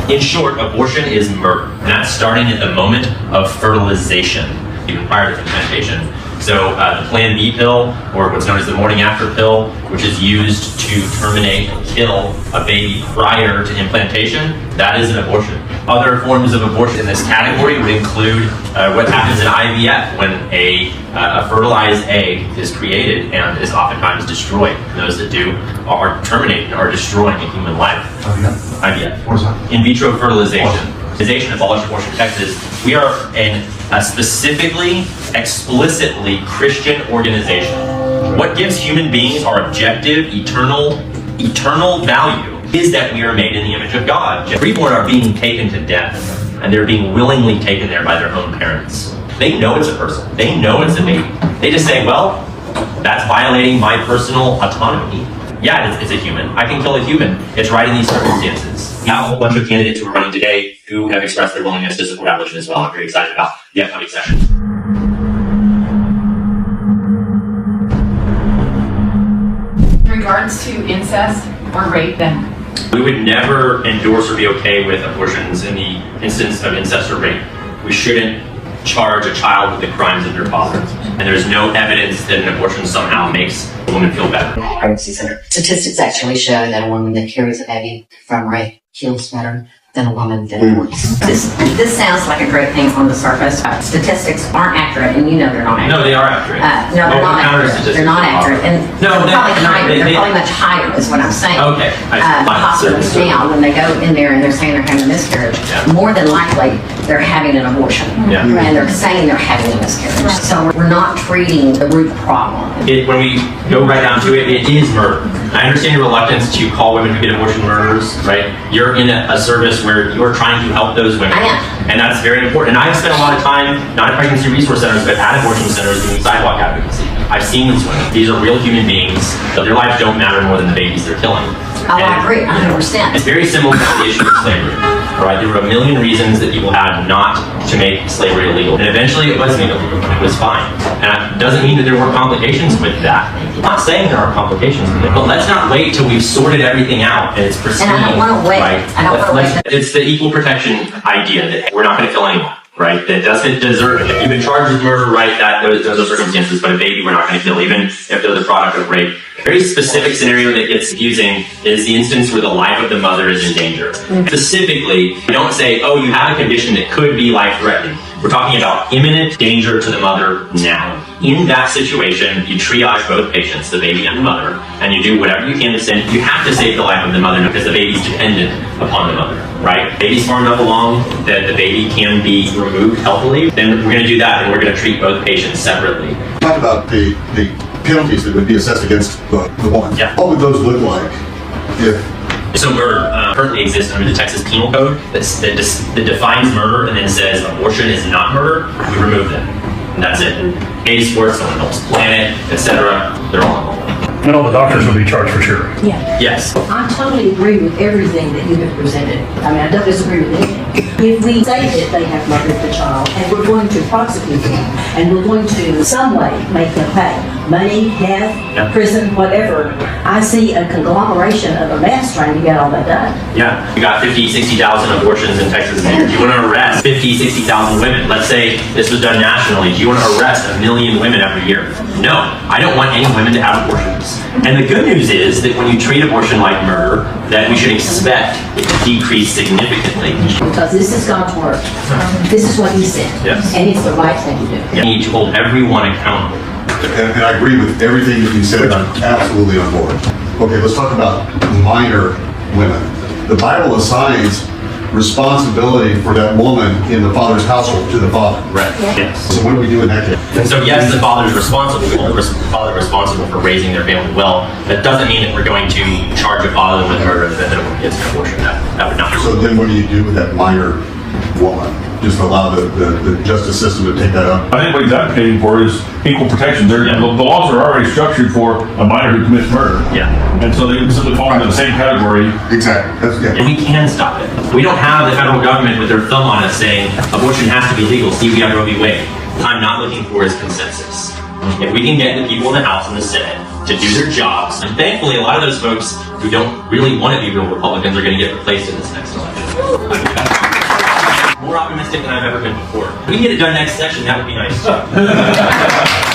In short, abortion is murder. And that's starting at the moment of fertilization, even prior to implantation. So the Plan B pill, or what's known as the morning after pill, which is used to terminate or kill a baby prior to implantation, that is an abortion. Other forms of abortion in this category would include what happens in IVF when a fertilized egg is created and is oftentimes destroyed. Those that do are terminating or destroying a human life. IVF. What is that? In vitro fertilization. Organization Abolish Abortion Texas, we are a specifically, explicitly Christian organization. What gives human beings our objective, eternal value is that we are made in the image of God. Preborn are being taken to death, and they're being willingly taken there by their own parents. They know it's a person. They know it's a baby. They just say, well, that's violating my personal autonomy. Yeah, it's a human. I can kill a human. It's right in these circumstances. We have a whole bunch of candidates who are running today who have expressed their willingness to support abolition as well. I'm very excited about the upcoming session. In regards to incest or rape, then? We would never endorse or be okay with abortions in the instance of incest or rape. We shouldn't charge a child with the crimes of their father. And there's no evidence that an abortion somehow makes a woman feel better. Pregnancy center. Statistics actually show that a woman that carries a baby from rape heals better than a woman that aborts. This sounds like a great thing on the surface. Statistics aren't accurate, and you know they're not accurate. No, they are accurate. No, they're not accurate. They're not accurate. And No, they're probably higher. They're probably much higher is what I'm saying. Okay. Hospitals now, when they go in there and they're saying they're having a miscarriage, more than likely they're having an abortion. Yeah. And they're saying they're having a miscarriage. So we're not treating the root problem. When we go right down to it, it is murder. I understand your reluctance to call women who get abortion murderers, right? You're in a service where you're trying to help those women. I am. And that's very important. And I've spent a lot of time, not at pregnancy resource centers, but at abortion centers doing sidewalk advocacy. I've seen these women. These are real human beings. Their lives don't matter more than the babies they're killing. Oh, I agree, 100%. It's very similar to the issue of slavery. Right? There were a million reasons that people had not to make slavery illegal. And eventually it was made illegal. It was fine. And it doesn't mean that there were complications with that. I'm not saying there are complications with it. But let's not wait till we've sorted everything out and it's pristine. And I don't want to wait. Right? I don't want to wait. It's the equal protection idea that we're not going to kill anyone. Right? That doesn't deserve it. If you've been charged with murder, right, those are circumstances, but a baby we're not going to kill, even if they're the product of rape. A very specific scenario that gets confusing is the instance where the life of the mother is in danger. Specifically, we don't say, oh, you have a condition that could be life-threatening. We're talking about imminent danger to the mother now. In that situation, you triage both patients, the baby and the mother, and you do whatever you can to send. You have to save the life of the mother because the baby's dependent upon the mother, right? Baby's far enough along that the baby can be removed healthily, then we're going to do that, and we're going to treat both patients separately. Talk about the penalties that would be assessed against the woman. Yeah. What would those look like if... So murder currently exists under the Texas Penal Code that defines murder and then says abortion is not murder. We remove them. And that's it. Case where someone helps plan it, etc. They're all involved. And all the doctors will be charged for sure. Yeah. Yes. I totally agree with everything that you have presented. I mean, I don't disagree with anything. If we say that they have murdered the child and we're going to prosecute them and we're going to in some way make them pay money, death, prison, whatever, I see a conglomeration of a mess trying to get all that done. Yeah. We got 50, 60,000 abortions in Texas. Do you want to arrest 50, 60,000 women? Let's say this was done nationally. Do you want to arrest 1 million women every year? No. I don't want any women to have abortions. And the good news is that when you treat abortion like murder, that we should expect it to decrease significantly. Because this is God's word. This is what he said. Yes. And it's the right thing to do. You need to hold everyone accountable. And I agree with everything that you said. I'm absolutely on board. Okay, let's talk about minor women. The Bible assigns responsibility for that woman in the father's household to the father. Right. Yes. So what do we do in that case? And so yes, the father's responsible. The father is responsible for raising their family well. That doesn't mean that we're going to charge a father with murder that the woman gets an abortion. That would not be. So then what do you do with that minor woman? Just allow the justice system to take that up? I think what he's advocating for is equal protection. The laws are already structured for a minor who commits murder. Yeah. And so they simply fall into the same category. Exactly. And we can stop it. We don't have the federal government with their thumb on us saying abortion has to be legal. See, we have Roe v. Wade. What I'm not looking for is consensus. If we can get the people in the House and the Senate to do their jobs, and thankfully a lot of those folks who don't really want to be real Republicans are going to get replaced in this next election. More optimistic than I've ever been before. If we can get it done next session, that would be nice.